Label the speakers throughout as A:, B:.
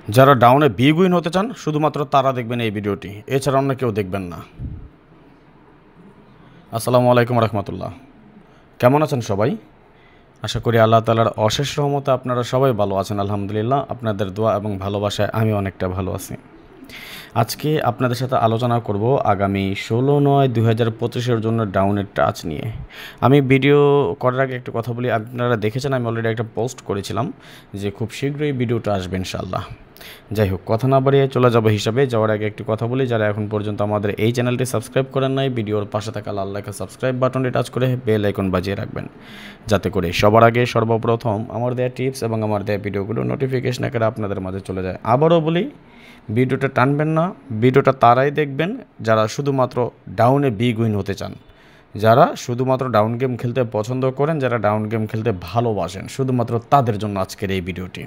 A: যারা ডাউনে big win হতে চান শুধুমাত্র তারা দেখবেন এই ভিডিওটি, এছাড়া অন্য কেউ দেখবেন না। আসসালামু আলাইকুম রহমতুল্লাহ। কেমন আছেন সবাই? আশা করি আল্লাহ তাআলার অশেষ রহমতে আপনারা সবাই ভালো আছেন। আলহামদুলিল্লাহ, আপনাদের দোয়া এবং ভালোবাসায় আমি অনেকটা ভালো আছি। আজকে আপনাদের সাথে আলোচনা করব আগামী 16/9/2025 জন্য ডাউনের টাচ নিয়ে। আমি ভিডিও করার আগে একটা কথা বলি, আপনারা দেখেছেন আমি অলরেডি একটা পোস্ট করেছিলাম যে খুব শীঘ্রই ভিডিওটা আসবে ইনশাআল্লাহ। যাই হোক, কথা না বাড়িয়ে চলে যাব হিসাবে যাওয়ার আগে একটি কথা বলি, যারা এখন পর্যন্ত আমাদের এই চ্যানেলটি সাবস্ক্রাইব করেন নাই, ভিডিওর পাশে থাকা লাল লেখা সাবস্ক্রাইব বাটনটি টাচ করে বেল আইকন বাজিয়ে রাখবেন, যাতে করে সবার আগে সর্বপ্রথম আমার দেওয়া টিপস এবং আমার দেওয়া ভিডিওগুলো নোটিফিকেশন আকারে আপনাদের মাঝে চলে যায়। আবারও বলি, ভিডিওটা টানবেন না, ভিডিওটা তারাই দেখবেন যারা শুধুমাত্র ডাউনে বিগ উইন হতে চান, যারা শুধুমাত্র ডাউন গেম খেলতে পছন্দ করেন, যারা ডাউন গেম খেলতে ভালোবাসেন, শুধুমাত্র তাদের জন্য আজকের এই ভিডিওটি।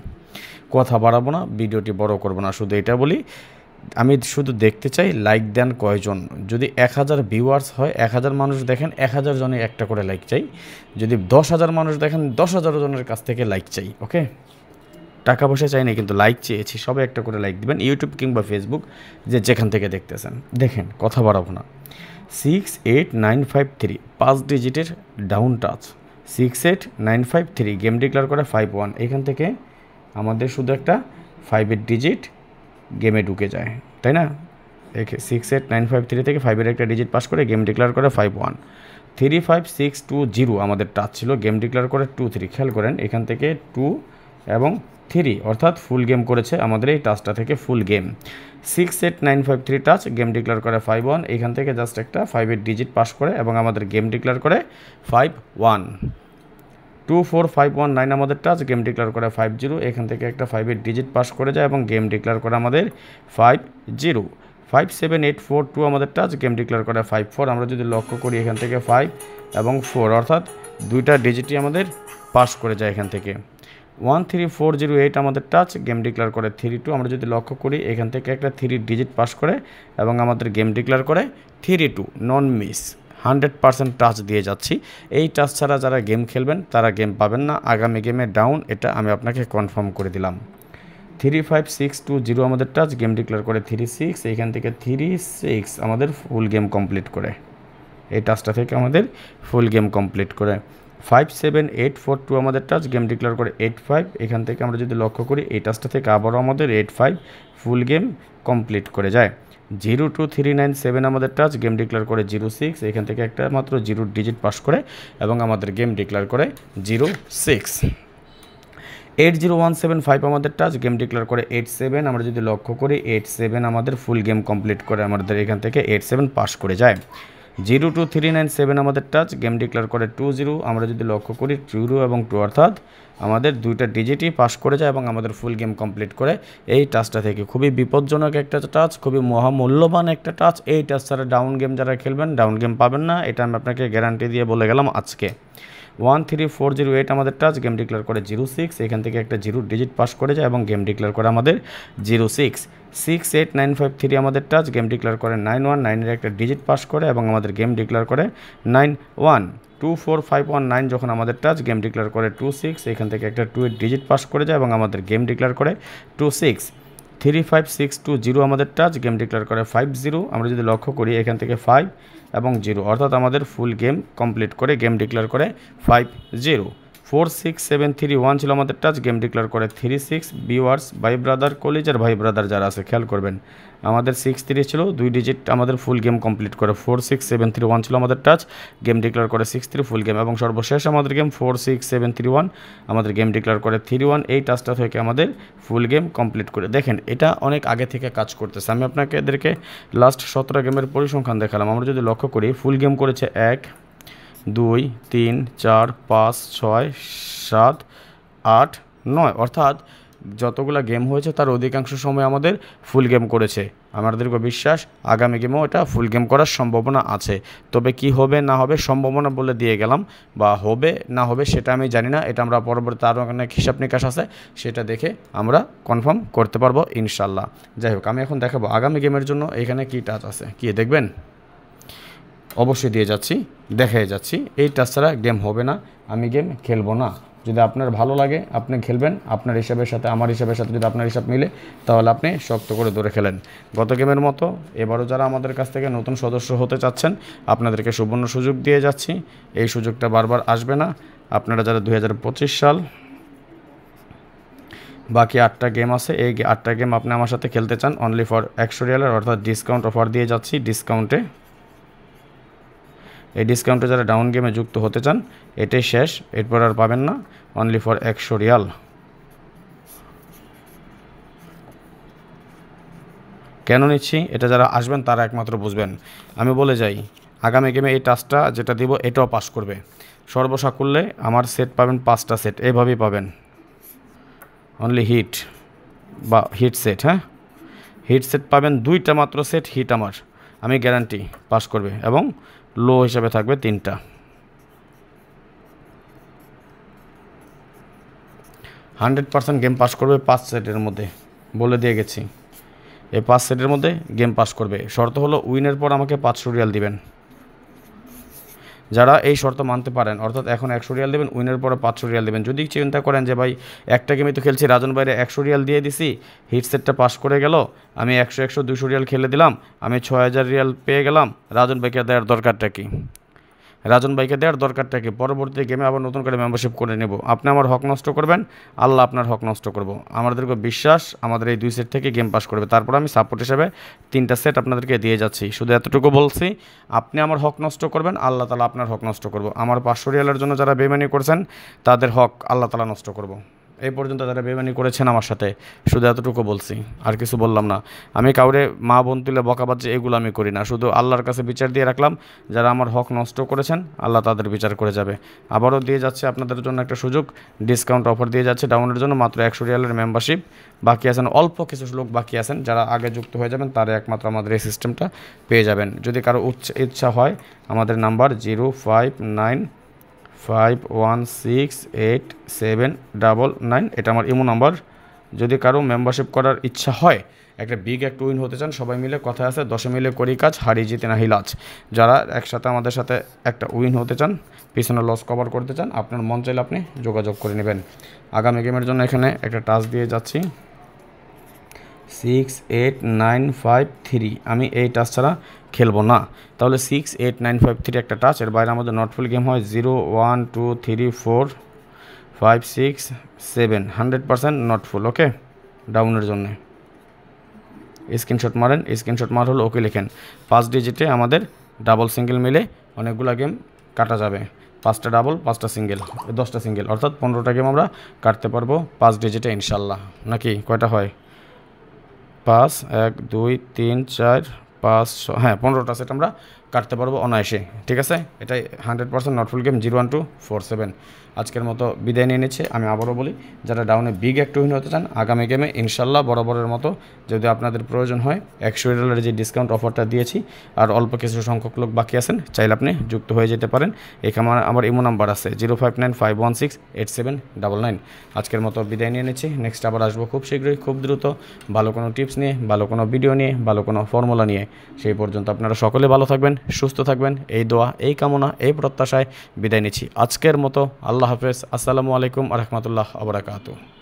A: কথা বাড়াবো না, ভিডিওটি বড় করবো না, শুধু এটা বলি, আমি শুধু দেখতে চাই লাইক দেন কয়জন। যদি 1000 ভিউয়ার্স হয়, 1000 মানুষ দেখেন, 1000 জনে একটা করে লাইক চাই। যদি 10,000 মানুষ দেখেন, 10,000 জনের কাছ থেকে লাইক চাই। ওকে, টাকা পয়সা চাই না, কিন্তু লাইক চেয়েছি। সবাই একটা করে লাইক দিবেন, ইউটিউব কিংবা ফেসবুক যে যেখান থেকে দেখতেছেন। দেখেন, কথা বাড়াবো না। 68953 5 ডিজিটের ডাউন টাচ, 68953 গেম ডিক্লেয়ার করে 51। এখান থেকে আমাদের শুধু একটা 5-এর ডিজিট গেমে ঢুকে যায়, তাই না? 68953 থেকে 5-এর একটা ডিজিট পাস করে গেম ডিক্লেয়ার করে 51। 35620 আমাদের টাচ ছিল, গেম ডিক্লেয়ার করে 23। খেয়াল করেন, এখান থেকে 2 এবং 3 অর্থাৎ ফুল গেম করেছে আমাদের এই টাচটা থেকে ফুল গেম। 68953 টাচ, গেম ডিক্লেয়ার করে 51। এখান থেকে জাস্ট একটা 5-এর ডিজিট পাস করে এবং আমাদের গেম ডিক্লেয়ার করে 51। 24519 আমাদের টাচ, গেম ডিক্লেয়ার করে 50। এখান থেকে একটা 5-এর ডিজিট পাস করে যায় এবং গেম ডিক্লেয়ার করে আমাদের 50। 57842 আমাদের টাচ, গেম ডিক্লেয়ার করে 54। আমরা যদি লক্ষ্য করি, এখান থেকে 5 এবং 4 অর্থাৎ দুইটা ডিজিটই আমাদের পাস করে যায় এখান থেকে। 13408 আমাদের টাচ, গেম ডিক্লেয়ার করে 32। আমরা যদি লক্ষ্য করি, এখান থেকে একটা 3 ডিজিট পাস করে এবং আমাদের গেম ডিক্লেয়ার করে 32। নন মিস, 100% টাচ দিয়ে যাচ্ছি। এই টাচ ছাড়া যারা গেম খেলবেন তারা গেম পাবেন না। আগামী গেমে ডাউন, এটা আমি আপনাকে কনফার্ম করে দিলাম। 35620 আমাদের টাচ, গেম ডিক্লেয়ার করে 36। এইখান থেকে 36 আমাদের ফুল গেম কমপ্লিট করে, এই টাচটা থেকে আমাদের ফুল গেম কমপ্লিট করে। 57842 আমাদের টাচ, গেম ডিক্লেয়ার করে 85। এখান থেকে আমরা যদি লক্ষ্য করি, এই টাচটা থেকে আবারও আমাদের 85 ফুল গেম কমপ্লিট করে যায়। 02397 আমাদের টাচ, গেম ডিক্লেয়ার করে 06। এখান থেকে একটা মাত্র 0 ডিজিট পাস করে এবং আমাদের গেম ডিক্লেয়ার করে 06। 80175 আমাদের টাচ, গেম ডিক্লেয়ার করে 87। আমরা যদি লক্ষ্য করি, 87 আমাদের ফুল গেম কমপ্লিট করে আমাদের এখান থেকে 87 পাস করে যায়। 02397 আমাদের টাচ, গেম ডিক্লেয়ার করে 20। আমরা যদি লক্ষ্য করি, 0 এবং 2 অর্থাৎ আমাদের দুইটা ডিজিটই পাস করে যায় এবং আমাদের ফুল গেম কমপ্লিট করে এই টাচটা থেকে। খুবই বিপজ্জনক একটা টাচ, খুবই মহামূল্যবান একটা টাচ। এই টাচ ছাড়া ডাউন গেম যারা খেলবেন, ডাউন গেম পাবেন না, এটা আমি আপনাকে গ্যারান্টি দিয়ে বলে গেলাম আজকে। 13408 আমাদের টাচ, গেম ডিক্লেয়ার করে 06। এখান থেকে একটা 0 ডিজিট পাস করে যায় এবং গেম ডিক্লেয়ার করে আমাদের 06। 68953 আমাদের টাচ, গেম ডিক্লেয়ার করে 91। 9-এর একটা ডিজিট পাস করে এবং আমাদের গেম ডিক্লেয়ার করে 91। 24519 যখন আমাদের টাচ, গেম ডিক্লেয়ার করে 26। এখান থেকে একটা 2-এর ডিজিট পাস করে যায় এবং আমাদের গেম ডিক্লেয়ার করে 26। 35620 আমাদের টাচ, গেম ডিক্লেয়ার করে 50। আমরা যদি লক্ষ্য করি, এখান থেকে 5 এবং 0 অর্থাৎ আমাদের ফুল গেম কমপ্লিট করে গেম ডিক্লেয়ার করে 50। 46731 ছিল আমাদের টাচ, গেম ডিক্লেয়ার করে 36। ভিউয়ার্স, ভাই ব্রাদার, কলেজের ভাই ব্রাদার যারা আছে খেয়াল করবেন, আমাদের 63 ছিল, 2 ডিজিট আমাদের ফুল গেম কমপ্লিট করে। 46731 ছিল আমাদের টাচ, গেম ডিক্লেয়ার করে 63 ফুল গেম এবং সর্বশেষ আমাদের গেম 46731 আমাদের গেম ডিক্লেয়ার করে 31। এই টাচটা থেকে আমাদের ফুল গেম কমপ্লিট করে। দেখেন, এটা অনেক আগে থেকে কাজ করতেছে। আমি আপনাকে এদেরকে লাস্ট 17 গেমের পরিসংখ্যান দেখালাম। আমরা যদি লক্ষ্য করি, ফুল গেম করেছে 1 2 3 4 5 6 7 8 9 অর্থাৎ যতগুলো গেম হয়েছে তার অধিকাংশ সময় আমাদের ফুল গেম করেছে। আমাদেরকে বিশ্বাস, আগামী গেমেও এটা ফুল গেম করার সম্ভাবনা আছে। তবে কি হবে না হবে সম্ভাবনা বলে দিয়ে গেলাম, বা হবে না হবে সেটা আমি জানি না। এটা আমরা পরবর্তী আরও অনেক হিসাব নিকাশ আছে, সেটা দেখে আমরা কনফার্ম করতে পারবো ইনশাল্লাহ। যাই হোক, আমি এখন দেখাবো আগামী গেমের জন্য এখানে কি টাচ আছে। কি দেখবেন? অবশ্যই দিয়ে যাচ্ছি, দেখাই যাচ্ছি। এই টাচ ছাড়া গেম হবে না, আমি গেম খেলবো না। যদি আপনার ভালো লাগে আপনি খেলবেন, আপনার হিসাবের সাথে আমার হিসাবের সাথে যদি আপনার হিসাব মিলে তাহলে আপনি শক্ত করে ধরে খেলেন। গত গেমের মতো এবারও যারা আমাদের কাছ থেকে নতুন সদস্য হতে চাচ্ছেন আপনাদেরকে সুবর্ণ সুযোগ দিয়ে যাচ্ছি, এই সুযোগটা বারবার আসবে না। আপনারা যারা 2025 সাল বাকি 8টা গেম আছে, এই 8টা গেম আপনি আমার সাথে খেলতে চান অনলি ফর 100 রিয়ালের, অর্থাৎ ডিসকাউন্ট অফার দিয়ে যাচ্ছি। ডিসকাউন্টে এই ডিসকাউন্টে যারা ডাউন গেমে যুক্ত হতে চান এটাই শেষ, এরপর আর পাবেন না, অনলি ফর 100 রিয়াল। কেন নিচ্ছি এটা যারা আসবেন তারা একমাত্র বুঝবেন। আমি বলে যাই, আগামী গেমে এই টাস্কটা যেটা দিব এটাও পাস করবে। সর্বসাকুল্যে আমার সেট পাবেন 5টা সেট, এইভাবেই পাবেন অনলি হিট বা হিট সেট। হ্যাঁ, হিট সেট পাবেন 2টা মাত্র সেট হিট, আমি গ্যারান্টি পাস করবে, এবং লো হিসাবে থাকবে 3টা। 100% গেম পাস করবে 5 সেটের মধ্যে, বলে দিয়ে গেছি। এই 5 সেটের মধ্যে গেম পাস করবে। শর্ত হলো উইনের পর আমাকে 500 রিয়াল দিবেন। যারা এই শর্ত মানতে পারেন, অর্থাৎ এখন 100 রিয়াল দেবেন, উইনের পরে 500 রিয়াল দেবেন। যদি চিন্তা করেন যে ভাই একটা গেমই তো খেলছি, রাজন বাইরে 100 রিয়াল দিয়ে দিছি, হিট সেটটা পাস করে গেল, আমি 100 200 রিয়াল খেলে দিলাম, আমি 6000 রিয়াল পেয়ে গেলাম, রাজন ভাইকে দেওয়ার দরকারটা কি? পরবর্তী গেমে আবার নতুন করে মেম্বারশিপ করে নেব। আপনি আমার হক নষ্ট করবেন, আল্লাহ আপনার হক নষ্ট করব। আমাদেরকে বিশ্বাস আমাদের এই 2 সেট থেকে গেম পাস করবে। তারপর আমি সাপোর্ট হিসেবে 3টা সেট আপনাদেরকে দিয়ে যাচ্ছি। শুধু এতটুকু বলছি, আপনি আমার হক নষ্ট করবেন, আল্লাহ তাআলা আপনার হক নষ্ট করব। আমার 500 রিয়ালের জন্য যারা বেইমানি করছেন তাদের হক আল্লাহ তাআলা নষ্ট করব। এই পর্যন্ত যারা বেইমানি করেছেন আমার সাথে, শুধু এতটুকু বলছি, আর কিছু বললাম না। আমি কাউরে মা বোন তুলে বকাবাজি এগুলো আমি করি না, শুধু আল্লাহর কাছে বিচার দিয়ে রাখলাম। যারা আমার হক নষ্ট করেছেন আল্লাহ তাদের বিচার করে যাবে। আবারও দিয়ে যাচ্ছে আপনাদের জন্য একটা সুযোগ, ডিসকাউন্ট অফার দিয়ে যাচ্ছে ডাউনের জন্য, মাত্র 100 রিয়ালের মেম্বারশিপ বাকি আছেন, অল্প কিছু লোক বাকি আছেন। যারা আগে যুক্ত হয়ে যাবেন তারা একমাত্র আমাদের এই সিস্টেমটা পেয়ে যাবেন। যদি কারো ইচ্ছা হয় আমাদের নাম্বার 0595168799, এটা আমার ইমো নাম্বার। যদি কারো মেম্বারশিপ করার ইচ্ছা হয়, একটা বিগ একটা উইন হতে চান, সবাই মিলে কথা আছে 10 মিলে করি কাজ, হারি জিতে না হিলাজ। যারা একসাথে আমাদের সাথে একটা উইন হতে চান, পিছনে লস কভার করতে চান, আপনার মন চাইলে আপনি যোগাযোগ করে নেবেন। আগামী গেমের জন্য এখানে একটা টাচ দিয়ে যাচ্ছি 68953। আমি এই টাচ ছাড়া খেলবো না। তাহলে 68953 একটা টাচ, এর বাইরে আমাদের নটফুল গেম হয় 0 1 2 3 4 5 6 7, 100% নটফুল। ওকে, ডাউনের জন্য স্ক্রিনশট মারেন, স্ক্রিনশট মার হলো ওকে লেখেন। 5 ডিজিটে আমাদের ডাবল সিঙ্গেল মিলে অনেকগুলো গেম কাটা যাবে। 5টা ডাবল 5টা সিঙ্গেল 10টা সিঙ্গেল, অর্থাৎ 15টা গেম আমরা কাটতে পারবো 5 ডিজিটে ইনশাল্লাহ। নাকি কয়টা হয়? 5 1 2 3 4 5 6, হ্যাঁ 15টা সেট আমরা কাটতে পারবো অনায়াসে। ঠিক আছে, এটাই 100% নটফুল গেম 01247। আজকের মতো বিদায় নিয়ে নিচ্ছে। আমি আবারও বলি, যারা ডাউনে বিগ একটা উইন হতে চান আগামী গেমে ইনশাল্লাহ বরাবরের মতো যদি আপনাদের প্রয়োজন হয় 100 রিয়ালের যে ডিসকাউন্ট অফারটা দিয়েছি, আর অল্প কিছু সংখ্যক লোক বাকি আছেন, চাইলে আপনি যুক্ত হয়ে যেতে পারেন। এখানে আমার ইমো নাম্বার আছে 0595168799। আজকের মতো বিদায় নিয়ে নিচ্ছি। নেক্সট আবার আসবো খুব শীঘ্রই, খুব দ্রুত, ভালো কোনো টিপস নিয়ে, ভালো কোনো ভিডিও নিয়ে, ভালো কোনো ফর্মুলা নিয়ে। সেই পর্যন্ত আপনারা সকলে ভালো থাকবেন, সুস্থ থাকবেন, এই দোয়া, এই কামনা, এই প্রত্যাশায় বিদায় নিচ্ছি। আজকের মতো আল্লাহ হাফেজ। আসসালামু আলাইকুম ওয়া রাহমাতুল্লাহি ওয়া বারাকাতুহু।